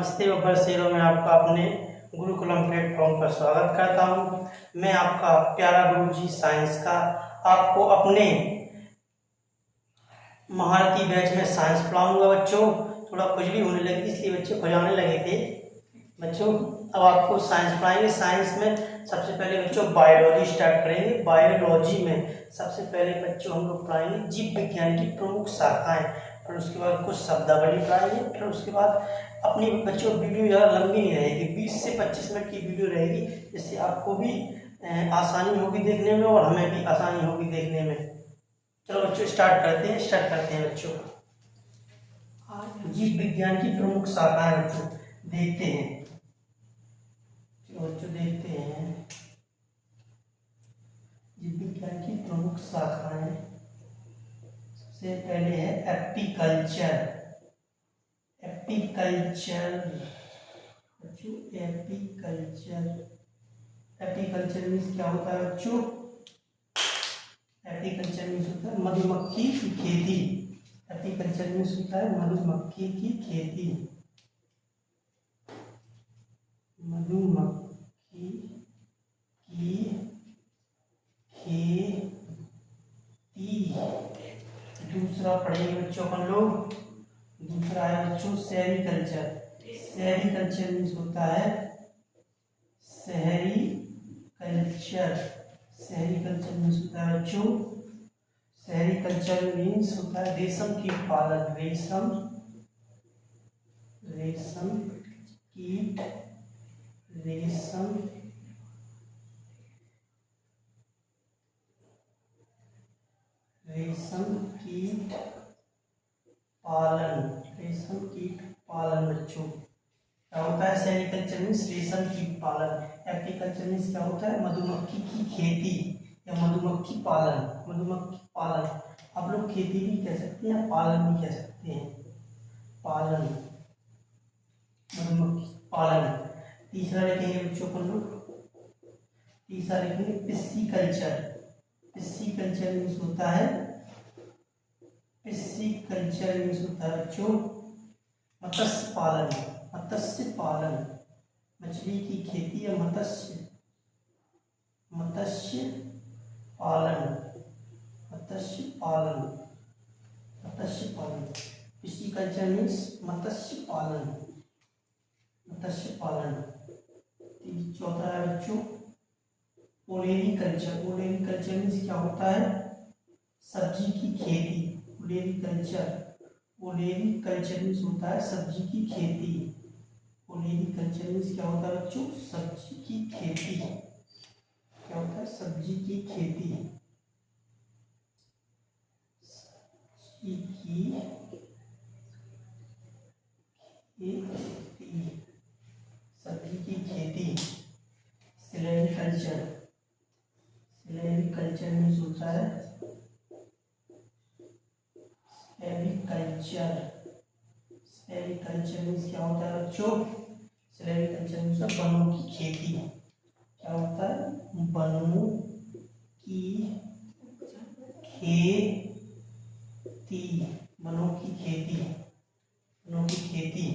नमस्ते और बरसेरों में आपका अपने गुरुकुलम प्लेटफॉर्म पर स्वागत करता हूं। मैं आपका प्यारा गुरुजी साइंस का आपको अपने महारथी बैच में साइंस पढ़ाऊंगा। बच्चों थोड़ा खुजली होने लगी इसलिए बच्चे खुजाने लगे थे। बच्चों अब आपको साइंस पढ़ाएंगे। साइंस में सबसे पहले बच्चों बायोलॉजी स्टार्ट करेंगे। बायोलॉजी में सबसे पहले बच्चों हम लोग पढ़ाएंगे जीव विज्ञान की प्रमुख शाखाएं, फिर उसके बाद कुछ शब्दावली पढ़ाएंगे। फिर उसके बाद अपनी बच्चों वीडियो ज़्यादा लंबी नहीं रहेगी, 20 से 25 मिनट की वीडियो रहेगी, जिससे आपको भी आसानी होगी देखने में और हमें भी आसानी होगी देखने में। चलो बच्चों स्टार्ट करते हैं बच्चों। जीव विज्ञान की प्रमुख शाखाएं बच्चों देखते हैं। चलो बच्चों देखते हैं जीव विज्ञान की प्रमुख शाखाएं। सबसे पहले है एपीकल्चर। एपीकल्चर बच्चों एपीकल्चर मीन्स क्या होता है बच्चों? एपीकल्चर मीन्स होता है मधुमक्खी की खेती। एपीकल्चर मीन्स होता है मधुमक्खी की खेती। मधुमक्खी की खेती। दूसरा पढ़ेंगे बच्चों अपन लोग। दूसरा है बच्चों सेरीकल्चर। सेरीकल्चर मीन्स होता है शहरी कल्चर। सेरीकल्चर मीन्स होता है बच्चों सेरीकल्चर मीन्स होता है रेशम कीट पालन। रेशम कीट पालन बच्चों क्या होता है? सेरीकल्चर मीन्स रेशम कीट पालन। एपीकल्चर मीन्स क्या होता है? मधुमक्खी की खेती या मधुमक्खी पालन। आप लोग खेती भी कह सकते हैं, पालन भी कह सकते हैं। पालन, मधुमक्खी पालन। तीसरा लिखेंगे बच्चों अपन लोग। तीसरा लिखेंगे पिस्सीकल्चर। पिस्सीकल्चर मीन्स होता है बच्चों मत्स्य पालन। मछली की खेती या मत्स्य पालन। पिस्सीकल्चर मीन्स मत्स्य पालन। चौथा है बच्चों ओलेरीकल्चर। ओलेरीकल्चर मीन्स क्या होता है? सब्जी की खेती। ओलेरीकल्चर मीन्स होता है सब्जी की खेती। ओलेरीकल्चर मीन्स क्या होता है बच्चों? सब्जी की खेती। क्या होता है? सब्जी की खेती। सब्जी की खेती। सेरीकल्चर मीन्स होता है सेरीकल्चर मीन्स क्या होता है बच्चों? सेरीकल्चर मीन्स वनों की खेती। क्या होता है? वनों की खेती।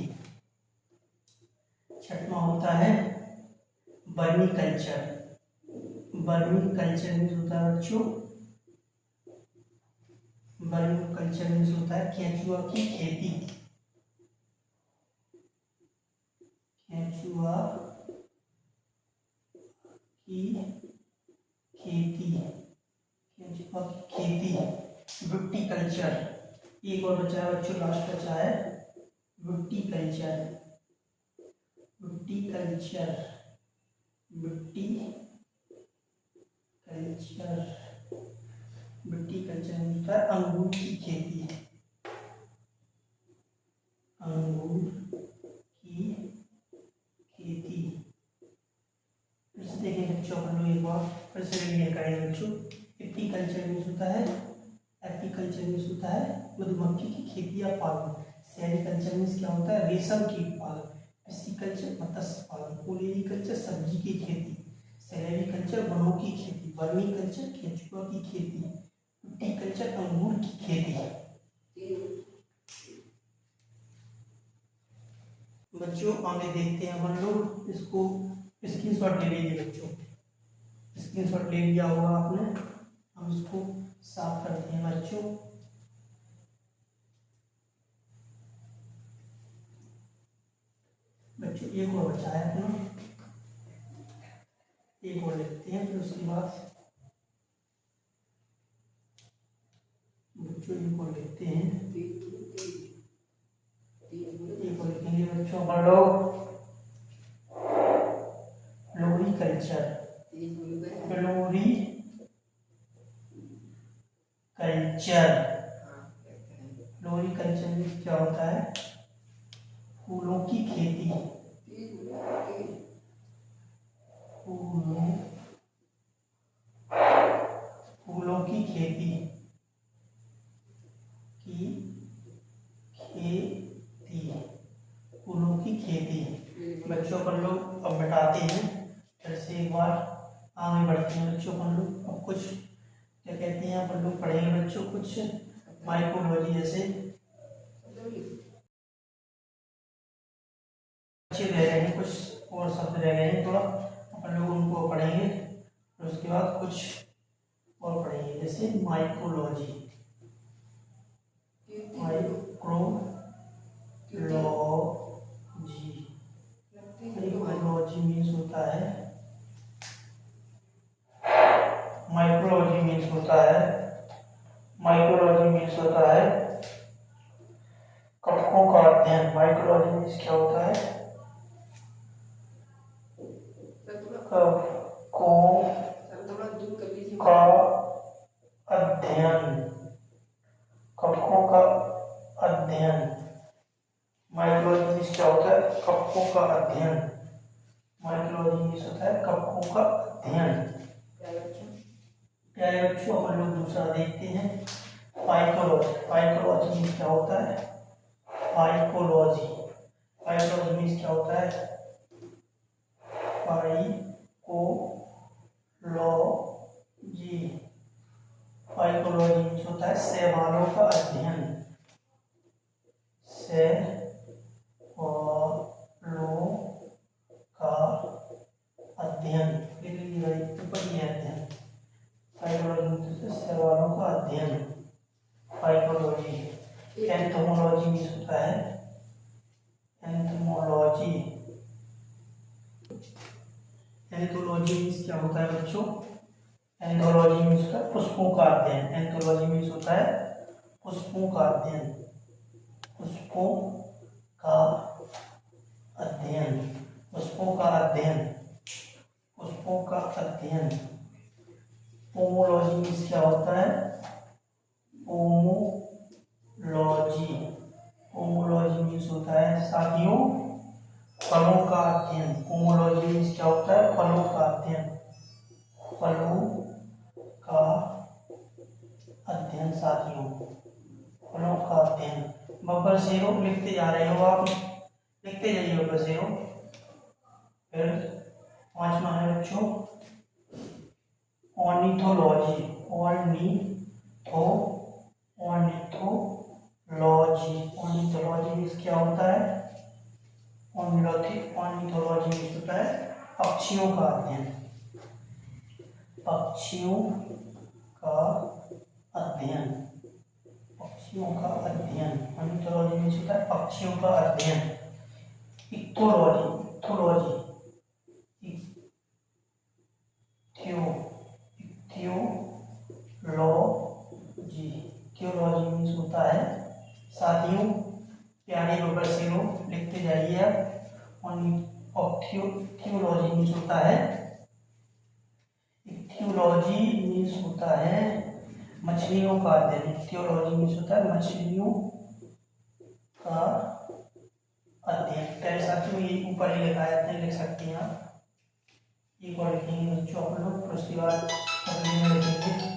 छठवां होता है बर्मी कल्चर मीन्स होता है बच्चों केंचुआ की खेती। विटीकल्चर। एक और बचा है बच्चों, लास्ट बचा है विटीकल्चर। विटीकल्चर होता है अंगूर की खेती। फिर से देखें बच्चों अपन लोग एक बार फिर से रिवीजन करेंगे बच्चों। एपीकल्चर मीन्स होता है मधुमक्खी की खेती या पालन। सेरीकल्चर मीन्स क्या होता है? रेशम कीट पालन। पिस्सीकल्चर मत्स्य पालन। ओलेरीकल्चर सब्जी की खेती। सेरीकल्चर वनों की खेती। वर्मीकल्चर केंचुआ की खेती। विटीकल्चर अंगूर की खेती। बच्चों आगे देखते हैं अपन लोग, इसको स्क्रीनशॉट ले लीजिए बच्चों, स्क्रीनशॉट ले लिया होगा आपने। हम इसको साफ करते हैं बच्चों। बच्चों एक और बचा है अपना, एक और लिखते हैं, फिर उसके बाद बच्चों एक और लिखते हैं, एक और लिखेंगे बच्चों अपन लोग फ्लोरिकल्चर। फ्लोरिकल्चर में क्या होता है? फूलों की खेती। फूलों की खेती फूलों की खेती। बच्चों अपन लोग अब बैठाते हैं, फिर से एक बार आगे बढ़ते हैं बच्चों। अपन लोग अब कुछ क्या कहते हैं, अपन लोग पढ़ेंगे बच्चों कुछ माइकोलॉजी जैसे अच्छे रह गए हैं, कुछ और शब्द रह गए हैं थोड़ा, अपन लोग उनको पढ़ेंगे। और उसके बाद कुछ और पढ़ेंगे जैसे माइकोलॉजी। माइक्रोलॉजी मीन्स होता है, माइक्रोलॉजी मीन्स होता है, माइक्रोलॉजी मीन्स होता है कवकों का अध्ययन। माइक्रोलॉजी मीन्स क्या होता है? कवकों का अध्ययन, कवकों का अध्ययन। माइक्रोलॉजी मीन्स क्या होता है? कवकों का अध्ययन। माइक्रोलॉजी मीन्स होता है कवकों का अध्ययन। प्यारे बच्चों अपन लोग दूसरा देखते हैं फाइकोलॉजी। फाइकोलॉजी मीन्स क्या होता है? फाइकोलॉजी। फाइकोलॉजी मीन्स क्या होता है? फाइकोलॉजी। फाइकोलॉजी मीन्स होता है शैवालों का अध्ययन। शैवालों का अध्ययन, ऊपर ही अध्ययन। फाइकोलॉजी शैवालों का अध्ययन, फाइकोलॉजी। एंथोमोलॉजी मीन्स होता है, एंथोमोलॉजी। एंथोलॉजी मीन्स क्या होता है बच्चों? एंथोलॉजी मीन्स होता है पुष्पों का अध्ययन। एंथोलॉजी मीन्स होता है पुष्पों का अध्ययन, पुष्पों का अध्ययन, पुष्पों का अध्ययन, पुष्पों का अध्ययन। पोमोलॉजी मीन्स क्या होता है? पोमोलॉजी। पोमोलॉजी मीन्स होता है साथियों फलों का अध्ययन। पोमोलॉजी मीन्स क्या होता है? फलों का अध्ययन, फलों का अध्ययन साथियों, फलों का अध्ययन। बब्बर शेरों लिखते जा रहे हो आप, लिखते जाइए बब्बर शेरों। फिर पांचवा है बच्चों ऑर्निथोलॉजी। ऑर्निथोलॉजी। ऑर्निथोलॉजी मीन्स क्या होता है? ऑर्निथोलॉजी मीन्स होता है पक्षियों का अध्ययन, पक्षियों का अध्ययन, पक्षियों का अध्ययन। ऑर्निथोलॉजी मीन्स होता है पक्षियों का अध्ययन। इक्थोलॉजी। इक्थोलॉजी थियोलॉजी मीन्स होता है साथियों प्यारे बब्बर शेरों लिखते जाइए आप। थियोलॉजी मीन्स होता है, थियोलॉजी मीन्स होता है मछलियों का अध्ययन। थियोलॉजी मीन्स होता है मछलियों का अध्ययन। प्यारे साथियों ये ऊपर ही लिखा है, लिख सकते हैं आप। एक और लिखेंगे बच्चों अपन लोग, फिर उसके बाद अगले में लिखेंगे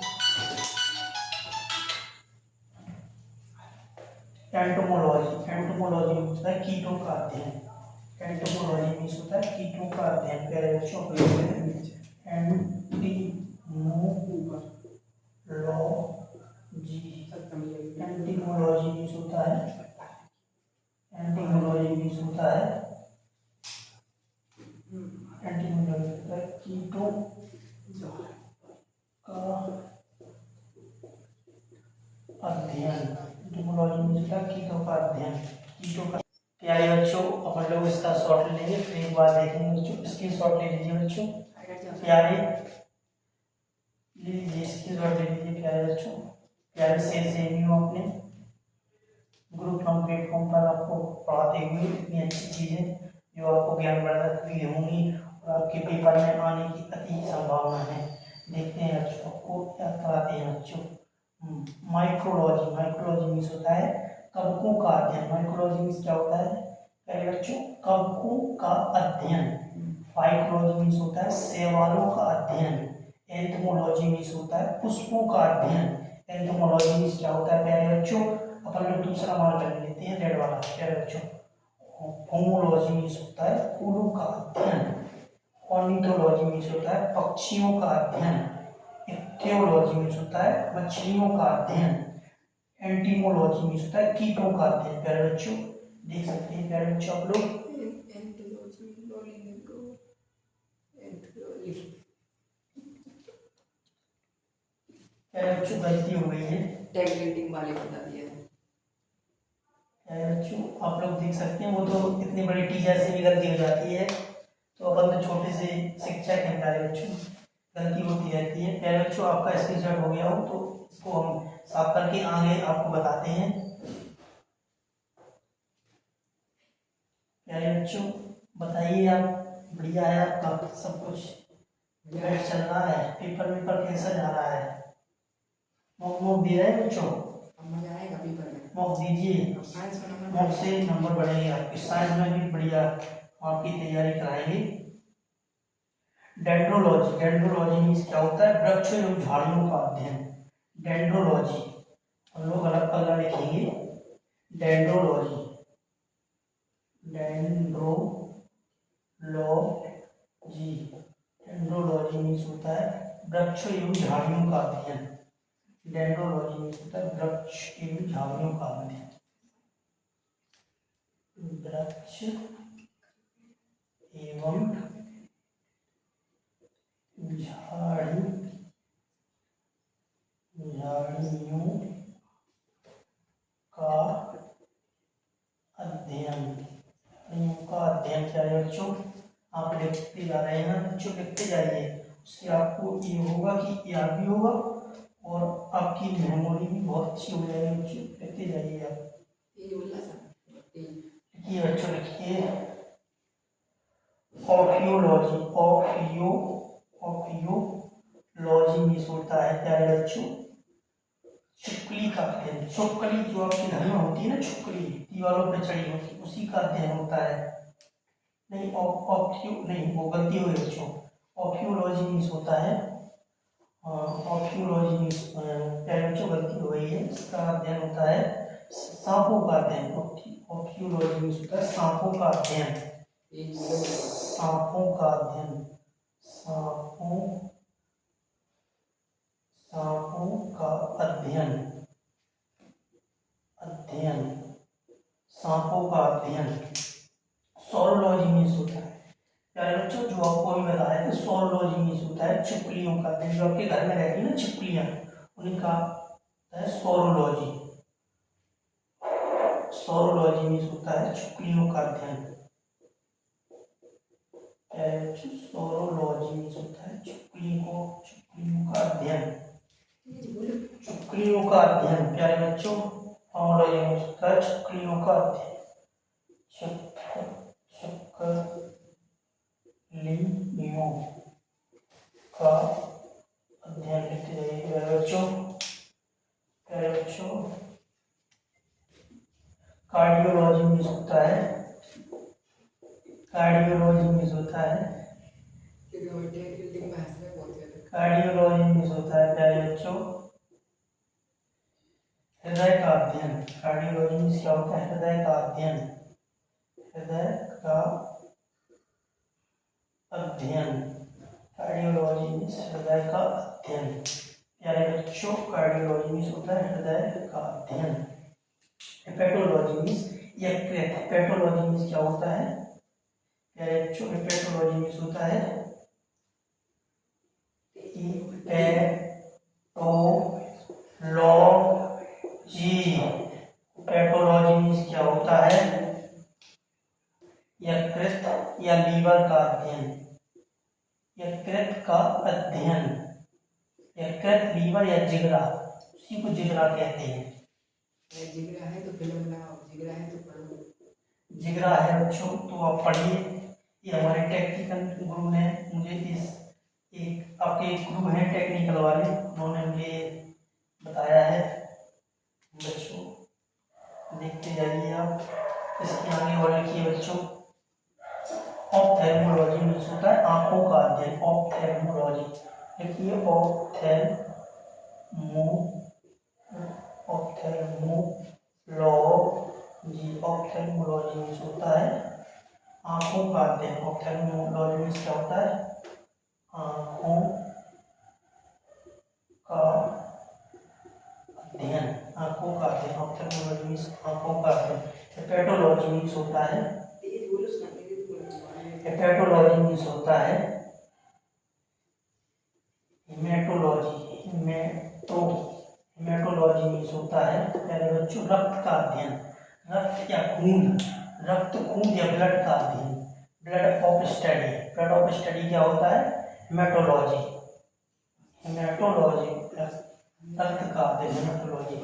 एंटोमोलॉजी। एंटोमोलॉजी होता है कीटों का अध्ययन। एंटोमोलॉजी मीन्स होता है कीटों का अध्ययन। प्यारे बच्चों को एंटीमोलॉजी। एंटीमोलॉजी मीन्स होता है, एंटीमोलॉजी मीन्स होता है कीटों का अध्ययन, एंटोमोलॉजी मीन्स होता है कीटों का अध्ययन, कीटों का। प्यारे बच्चों अपन लोग इसका शॉर्ट लेंगे, फिर एक बार देखेंगे बच्चों। इसकी शॉर्ट ले लीजिए बच्चों प्यारे, लीजिए इसकी शॉर्ट ले लीजिए प्यारे बच्चों। प्यारे से सेम हो अपने ग्रुप हम प्लेटफॉर्म पर आपको पढ़ाते हुए इतनी अच्छी चीज़ें जो आपको ज्ञानवर्धक भी होंगी और आपके पेपर में आने की अति संभावना है। देखते हैं बच्चों आपको क्या कराते हैं बच्चों। माइक्रोलॉजी, माइक्रोलॉजी मीन्स होता है कवकों का अध्ययन। माइक्रोलॉजी मीन्स क्या होता है पहले बच्चों, कवकों का अध्ययन। फाइकोलॉजी मीन्स होता है शैवालों का अध्ययन। एंथोमोलॉजी मीन्स होता है पुष्पों का अध्ययन। एंथोमोलॉजी मीन्स क्या होता है प्यारे बच्चों, अपन लोग दूसरा मार्क कर लेते हैं रेड वाला प्यारे बच्चों। होमोलॉजी मीन्स होता है फूलों का अध्ययन। ऑर्निथोलॉजी मीन्स होता है पक्षियों का अध्ययन। इक्थियोलॉजी मीन्स होता है मछलियों का अध्ययन। एंटीमोलॉजी मीन्स होता है कीटों का अध्ययन। प्यारे बच्चों देख सकते हैं प्यारे बच्चों आप लोग। प्यारे बच्चों गलती हो गई है, टैग वाले बता दिया है। बच्चों आप लोग देख सकते हैं, वो तो इतनी बड़ी टीचर से भी गलती हो जाती है, तो अपन तो छोटे से शिक्षक हैं प्यारे बच्चों, गलती होती रहती है। प्यारे बच्चों आपका स्क्रीनशॉट हो गया हो तो इसको हम साफ करके आगे आपको बताते हैं। प्यारे बच्चों बताइए आप, बढ़िया है आपका सब कुछ चल रहा है, पेपर कैसा जा रहा है? मॉक दे रहे हैं बच्चों? मजा आएगा पेपर में, मॉक दीजिए, मॉक से नंबर बढ़ेंगे आपके। साइंस में भी बढ़िया आपकी तैयारी कराएंगे। डेंड्रोलॉजी, डेंड्रोलॉजी मीन्स क्या होता है वृक्ष एवं झाड़ियों का अध्ययन। डेंड्रोलॉजी हम लोग अलग अलग लिखेंगे। डेंड्रोलॉजी, डेंड्रोलॉजी, डेंड्रोलॉजी मीन्स होता है वृक्ष एवं झाड़ियों का अध्ययन। डेंड्रोलॉजी मीन्स होता है वृक्ष एवं झाड़ियों का अध्ययन। वृक्ष एवं झाड़ियों का अध्ययन। झाड़ियों का अध्ययन क्या है बच्चों? आप लिखते जा रहे हैं बच्चों, लिखते जाइए, उससे आपको ये होगा कि याद भी होगा और आपकी मेमोरी भी बहुत अच्छी हो जाएगी बच्चों। लिखते जाइए आप, लिखिए बच्चों लिखिए। ऑफियोलॉजी, ऑफियोलॉजी मीन्स होता है प्यारे बच्चों छिपकली का अध्ययन। छिपकली जो आपके घर में होती है ना, छिपकली दीवारों पर चढ़ी होती है, उसी का अध्ययन होता है। नहीं नहीं वो गलती हुई बच्चों। ऑफियोलॉजी मीन्स होता है, ऑफियोलॉजी मीन्स प्यारे बच्चों गलती हो गई है, इसका अध्ययन होता है सांपों का अध्ययन। ऑफियोलॉजी मीन्स होता है सांपों का अध्ययन। सांपों का अध्ययन, सांपों का अध्ययन, सांपों का अध्ययन। सोरोलॉजी मीन्स होता है प्यारे बच्चों जो आपको अभी बताया था, सोरोलॉजी मीन्स होता है छिपकलियों का अध्ययन। जो आपके घर में रहती है ना छिपकलियां, उन्हीं का होता है सोरोलॉजी। सोरोलॉजी मीन्स होता है छिपकलियों का अध्ययन। सोरोलॉजी मीन्स होता है छिपकलियों का अध्ययन, छिपकलियों का अध्ययन। प्यारे बच्चों होमोलॉजी मीन्स होता है छिपकलियों का अध्ययन। छिपकलियों का अध्ययन लिखते जाइए प्यारे बच्चों। प्यारे बच्चों कार्डियोलॉजी मीन्स होता है, कार्डियोलॉजी मीन्स होता है, कार्डियोलॉजी मीन्स होता है प्यारे बच्चों हृदय का अध्ययन। कार्डियोलॉजी मीन्स क्या होता है? हृदय का अध्ययन, हृदय का अध्ययन। कार्डियोलॉजी मीन्स हृदय का अध्ययन। प्यारे बच्चों कार्डियोलॉजी मीन्स होता है हृदय का अध्ययन। हेपेटोलॉजी मीन्स यकृत। हेपेटोलॉजी मीन्स क्या होता है प्यारे बच्चों? हेपेटोलॉजी मीन्स होता है पैथोलॉजी मीन्स क्या होता है? यकृत या लीवर का अध्ययन। यकृत का अध्ययन, यकृत, लीवर या जिगरा, उसी को जिगरा कहते हैं। जिगरा है तो फिल्म लगाओ, जिगरा है तो पढ़ो। जिगरा है बच्चों तो आप पढ़िए। ये हमारे टेक्निकल गुरु हैं, मुझे इस एक आपके गुरु हैं टेक्निकल वाले, उन्होंने मुझे बताया है। बच्चों देखते जाइए आप। इसके आगे और लिखिए बच्चों, ऑप्थेल्मोलॉजी मीन्स होता है आंखों का अध्ययन। ऑप्थेल्मोलॉजी लिखिए, ऑप्थेल्मोलॉजी मीन्स होता है आंखों का अध्ययन। ऑप्थेल्मोलॉजी मीन्स क्या होता है? आंखों का अध्ययन, आंखों का अध्ययन। ऑप्थेल्मोलॉजी मीन्स आंखों का अध्ययन। हेपेटोलॉजी मीन्स होता है, हेपेटोलॉजी मीन्स होता है हेमेटोलॉजी। हेमेटोलॉजी मीन्स होता है पहले बच्चों रक्त का अध्ययन। रक्त या खून, रक्त खून या ब्लड का अध्ययन। Blood of study, blood of study क्या होता है? हेमेटोलॉजी। हेमेटोलॉजी रक्त का अध्ययन, हेमेटोलॉजी।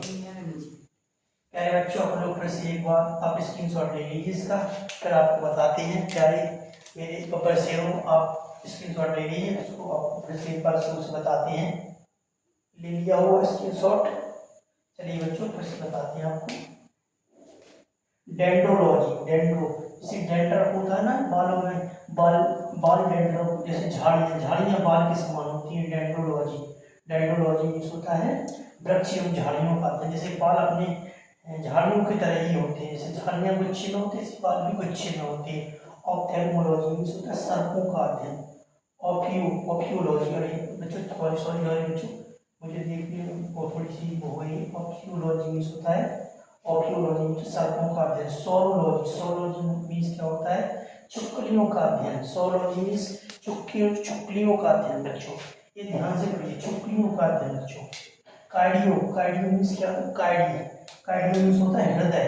प्यारे बच्चों अपन लोग फिर से एक बार आप स्क्रीनशॉट ले लीजिए इसका, फिर आपको बताते हैं। प्यारे मेरे बब्बर शेरों, आप स्क्रीनशॉट ले लीजिए, उसको आप फिर से एक बार शुरू से बताते हैं। ले लिया हो स्क्रीनशॉट? चलिए बच्चों फिर से बताते हैं आपको। डेंड्रोलॉजी, डेंड्रो जैसे डेंड्रफ होता है ना बालों में, बाल डेंड्रफ, जैसे झाड़ियाँ बाल के समान होती हैं। डेंड्रोलॉजी, डेंड्रोलॉजी मीन्स होता है वृक्ष एवं झाड़ियों का अध्ययन। जैसे बाल अपने झाड़ियों की तरह ही होते हैं, जैसे झाड़ियाँ गुच्छे में होती है, इसी बाल भी गुच्छे में होते हैं। ऑप्थेल्मोलॉजी मीन्स होता है सर्पों का अध्ययन। ऑप्यूलॉजी, अरे बच्चों सॉरी बच्चों, मुझे देखने वो थोड़ी सी वो हो गई। ऑप्यूलॉजी मीन्स होता है, ऑप्यूलॉजी मीन्स सर्पों का अध्ययन। सोरोलॉजी, सोरोलॉजी मीन्स क्या होता है? चुक्लियों का अध्ययन। सोरोलॉजी मीन्स चुक्लियों का अध्ययन। बच्चों ये ध्यान से पढ़िए, चुक्लियों का अध्ययन बच्चों। कार्डियो, कार्डियो मीन्स क्या? कार्डियो मीन्स होता है हृदय,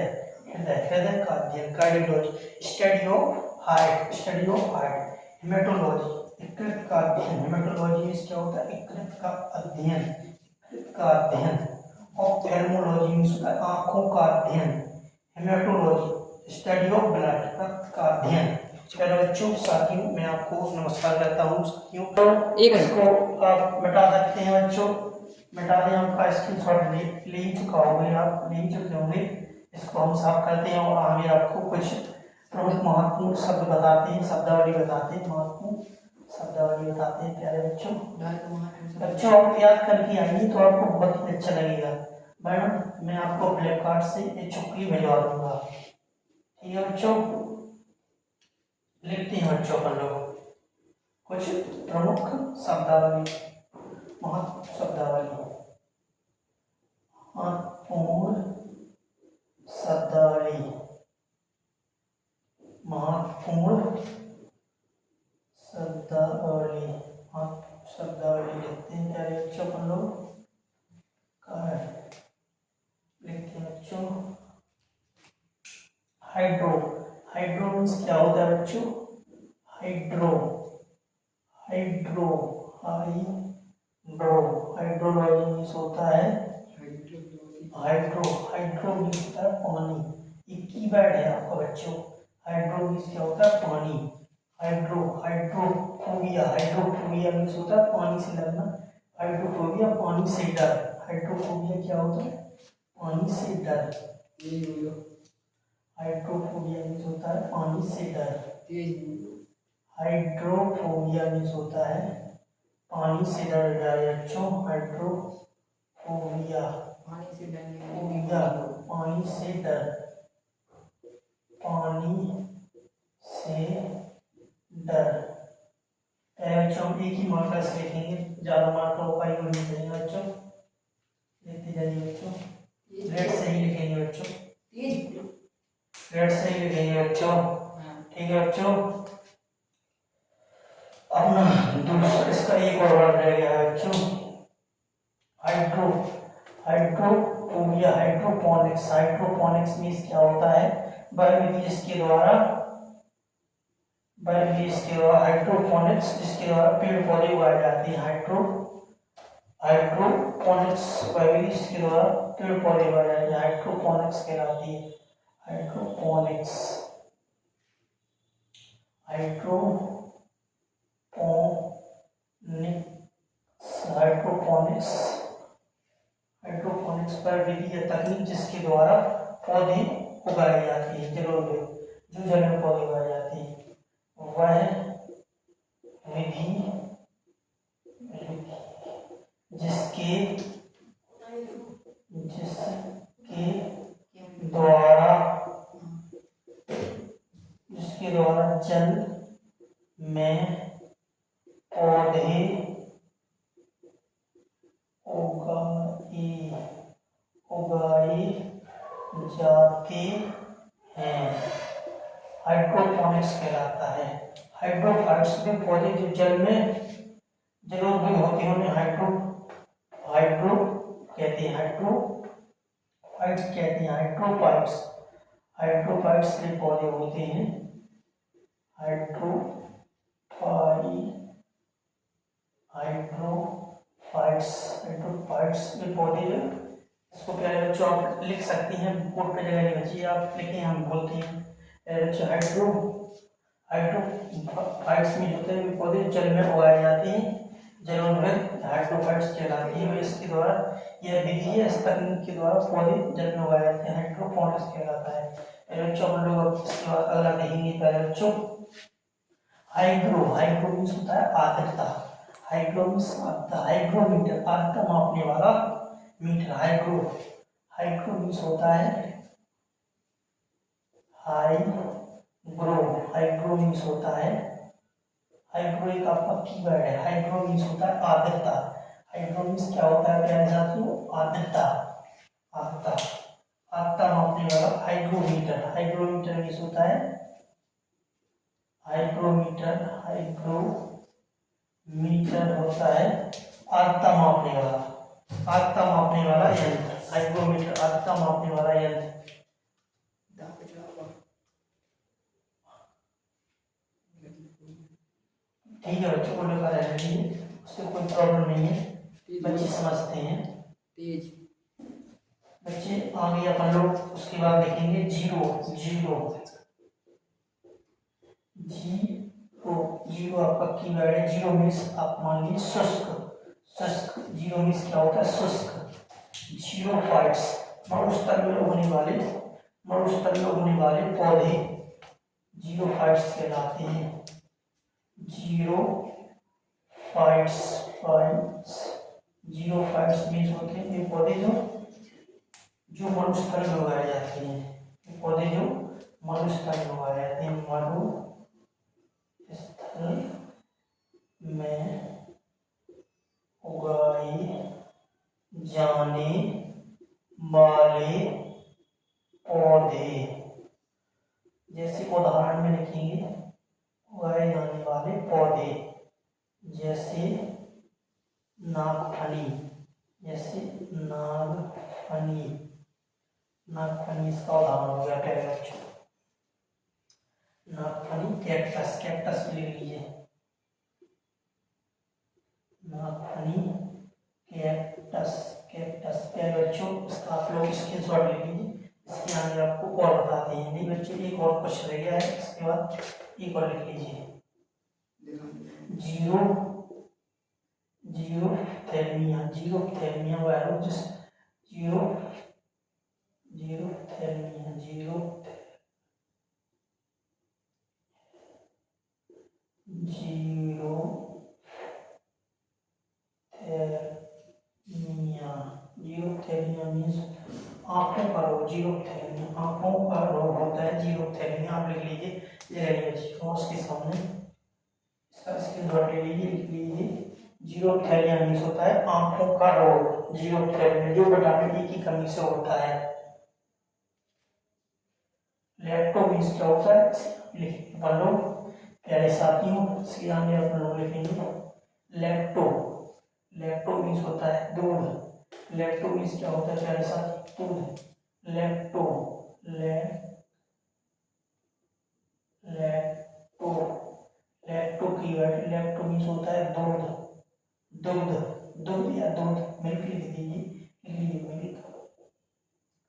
हृदय का अध्ययन। Cardiology, study of heart, study of heart. Haematology, यकृत का अध्ययन। हेमेटोलॉजी मीन्स क्या होता है? यकृत का अध्ययन, यकृत का अध्ययन। ऑप्थेल्मोलॉजी मीन्स होता है आंखों का अध्ययन। हेमेटोलॉजी स्टडी ऑफ ब्लड, रक्त का अध्ययन। चलो बच्चों, साथियों मैं आपको नमस्कार करता हूँ। साथियों इसको आप मिटा सकते हैं बच्चों, मिटा दें। आपका स्क्रीनशॉट ले ही चुका होंगे, आप ले ही चुके होंगे। इसको हम साफ करते हैं और आगे आपको कुछ प्रमुख महत्वपूर्ण शब्द बताते हैं, शब्दावली बताते हैं, महत्वपूर्ण शब्दावली बताते हैं। प्यारे बच्चों, बच्चों आप याद करके आइए तो आपको बहुत ही अच्छा लगेगा। मैडम मैं आपको फ्लिपकार्ट से एक चुटकी भिजवा दूंगा, ठीक है बच्चों? लिखते हैं बच्चों अपन लोग कुछ प्रमुख शब्दावली, महत्वपूर्ण शब्दावली, महत्वपूर्ण शब्दावली, महत्वपूर्ण शब्दावली, शब्दावली लिखते हैं प्यारे बच्चों अपन लोग। लिखते हैं बच्चों हाइड्रो, हाइड्रो मीन्स क्या होता है बच्चों? हाइड्रो, हाइड्रो, हाइड्रोलॉजी मीन्स होता है हाइड्रो, हाइड्रो मीन्स होता है पानी। ये कीवर्ड है आपका बच्चों। हाइड्रो मीन्स क्या होता है? पानी। हाइड्रोफोबिया, हाइड्रोफोबिया मीन्स होता है पानी से डरना। हाइड्रोफोबिया पानी से डर। हाइड्रोफोबिया क्या होता है? पानी से डर। हाइड्रोफोबिया मीन्स होता है पानी से डर। हाइड्रोफोबिया मीन्स होता है पानी से डर बच्चों। हाइड्रोफोबिया, पानी से डर, पानी से डर, पानी से डर। बच्चों एक ही मार्कर से लिखेंगे, ज़्यादा मार्कर उपाय नहीं चाहिए बच्चों। लिखते जाइए बच्चों, रेड से ही लिखेंगे बच्चों, रेड से ही लिखेंगे बच्चों, ठीक है बच्चों? अपना दूसरा इसका एक और वर्ड रह गया है बच्चों, hydro hydrophobia hydroponics hydroponics means क्या होता है वह विधि जिसके द्वारा हाइड्रोपोनिक्स जिसके द्वारा पेड़ पौधे उगाए जाते हैं हाइड्रोपोनिक्स वह विधि जिसके द्वारा पेड़ पौधे उगाए जाते हैं हाइड्रोपोनिक्स कहलाती है हाइड्रोपोनिक्स हाइड्रोपोनिक्स हाइड्रोपोनिक्स पर विधि या तकनीक जिसके द्वारा पौधे उगाए जाते हैं जल में पौधे उगाए जाते हैं वह विधि जिसके द्वारा जल में पौधे उगाए जाते हैं हाइड्रोपोनिक्स कहलाता है हाइड्रोफाइट्स में पौधे जो जलोद्भिद होते हैं उन्हें हाइड्रोफाइट्स में पौधे होते हैं हाइड्रोफाइट्स में पौधे इसको प्यारे बच्चों आप लिख सकती हैं बोर्ड पे जगह नहीं बची आप लिखें हम बोलते हैं बच्चों हाइड्रोफाइट्स में होते हैं पौधे जल में उगाए जाते हैं जलोद्भिद हाइड्रोफाइट्स कहलाती है इसके द्वारा यह विधि है इस तकनीक के द्वारा पौधे जल में उगाए जाते हैं हाइड्रोपोनिक्स कहलाता है बच्चों हम लोग इसके बाद अगला देखेंगे पहले बच्चों हाइग्रो मीन्स होता है आर्द्रता हाइग्रोमीटर आर्द्रता मापने वाला मीटर हाइग्रो मीन्स होता है हाइग्रो मीन्स होता है हाइग्रो एक आपका कीवर्ड है हाइग्रो मीन्स होता है आर्द्रता हाइग्रो मीन्स क्या होता है प्यारे साथियों आर्द्रता मापने वाला हाइग्रोमीटर मीन्स होता है हाइग्रोमीटर होता है आर्द्रता मापने वाला यंत्र हाइग्रोमीटर आर्द्रता मापने वाला यंत्र ठीक है बच्चों को लेकर रहने दीजिए उससे कोई प्रॉब्लम नहीं है बच्चे समझते हैं बच्चे आगे अपन लोग उसके बाद देखेंगे जीरो आपका कीवर्ड है जीरो मीन्स आप मान लीजिए शुष्क जीरो मीन्स क्या होता है शुष्क जीरोफाइट्स मरुस्थल में उगने वाले पौधे जीरोफाइट्स कहलाते हैं जीरोफाइट्स मीन्स होते हैं ये पौधे जो मरुस्थल में उगाए जाते हैं मरुस्थल में उगाए जाते हैं मरुस्थल में उगाए जाने वाले पौधे जैसे उदाहरण में लिखेंगे उगाए जाने वाले पौधे जैसे नागफनी इसका उदाहरण हो गया पहले बच्चों नागफनी कैक्टस लिख लीजिए नागफनी कैक्टस प्यारे बच्चों इसका आप लोग स्क्रीनशॉट ले लीजिए इसके आगे आपको और बताते हैं नहीं बच्चों एक और क्वेश्चन रह गया है इसके बाद एक और लिख लीजिए जीरोथेल्मिया वायरस जीरोथेल्मिया मीन्स आंखों का रोग आंखों का रोग होता है जीरोथेल्मिया आप लिख लीजिए उसके सामने इसका स्क्रीनशॉट ले लीजिए लिख लीजिए जीरोथेल्मिया मीन्स होता है आंखों का रोग जीरोथेल्मिया जो विटामिन डी की कमी से होता है लेप्टो मीन्स क्या होता है लिखिए अपन लोग प्यारे साथियों इसके आगे अपन लोग लिखेंगे लेप्टो मीन्स होता है दूध लैक्टो मीन्स क्या होता है प्यारे साथ, दूध। लैक्टो लैक्टो लैक्टो की वर्ड, लैक्टो मीन्स होता है दूध। दूध या दूध, मिल्क लिख दीजिए,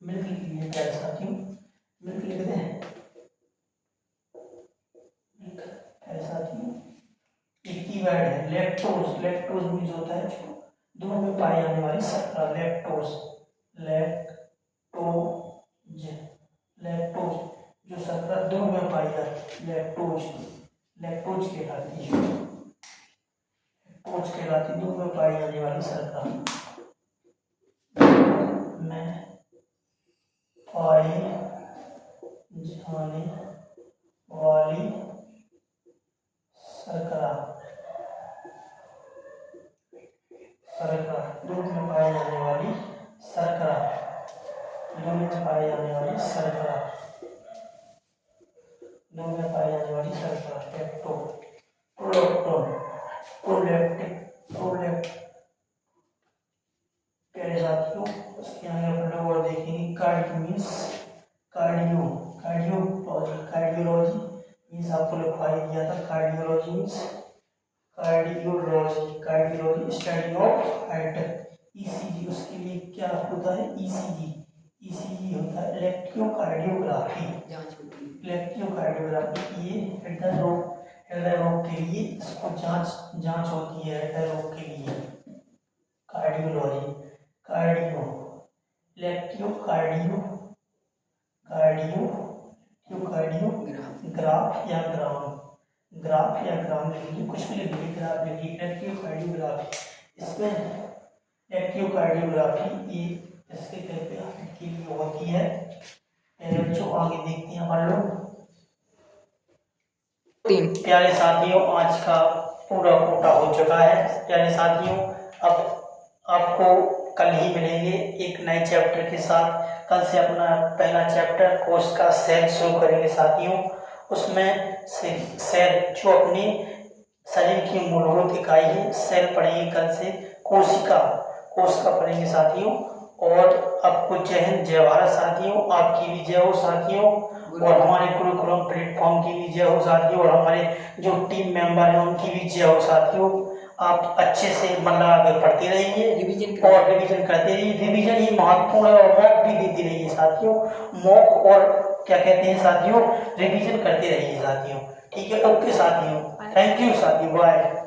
मिल्क लिख लीजिए प्यारे साथियों, मिल्क लिख दें, मिल्क प्यारे साथियों। एक की वर्ड है लैक्टोज। लैक्टोज मीन्स होता है दूध में पाई जाने वाली शर्करा, लैक्टोज। लैक्टोज जो शर्करा दूध में पाई जाती है, लैक्टोज कहलाती दूध में पाई जाने वाली शर्करा में पाई जाने वाली शर्करा, दूध में पाई जाने वाली शर्करा, दूध में पाई जाने वाली शर्करा, दूध में पाई जाने वाली शर्करा। लैक्टो प्रोलैक्टिक प्यारे साथियों। उसके आगे अपन लोग और देखेंगे कार्डियो मीन्स कार्डियोलॉजी मीन्स आपको लिखवाई दिया था। Cardiology means cardiology study of heart. ECG उसके लिए क्या होता है, ईसीजी होता है इलेक्ट्रोकार्डियोग्राफी। ये हृदय रोग के लिए इसको जांच होती है, हृदय रोग के लिए। कार्डियोलॉजी ग्राफ या ग्राम लिखिए, कुछ भी लिखिए, ग्राफ लिखिए। इलेक्ट्रोकार्डियोग्राफी, इसमें इलेक्ट्रोकार्डियोग्राफी ये इसके के लिए होती है। जो आगे देखते हैं अपन लोग। प्यारे साथियों, आज का पूरा कोटा हो चुका है। प्यारे साथियों, अब आपको कल ही मिलेंगे एक नए चैप्टर के साथ। कल से अपना पहला चैप्टर कोश का सेल शुरू करेंगे साथियों। उसमें सेल जो अपनी शरीर की मूलभूत इकाई है, सेल पढ़ेंगे कल से। कोश का पढ़ेंगे साथियों। और आपको जय हिंद, जय भारत साथियों। आपकी भी जय हो साथियों, और हमारे गुरुकुलम प्लेटफॉर्म की भी जय हो साथियों, और हमारे जो टीम मेंबर हैं उनकी भी जय हो साथियों। आप अच्छे से मन लगाकर पढ़ते रहिए, रिवीजन करते रहिए। रिवीजन ही महत्वपूर्ण है, और मॉक भी देती रहिए साथियों। मॉक और क्या कहते हैं साथियों, रिवीजन करते रहिए साथियों। ठीक है, ओके साथियों, थैंक यू साथियों, बाय।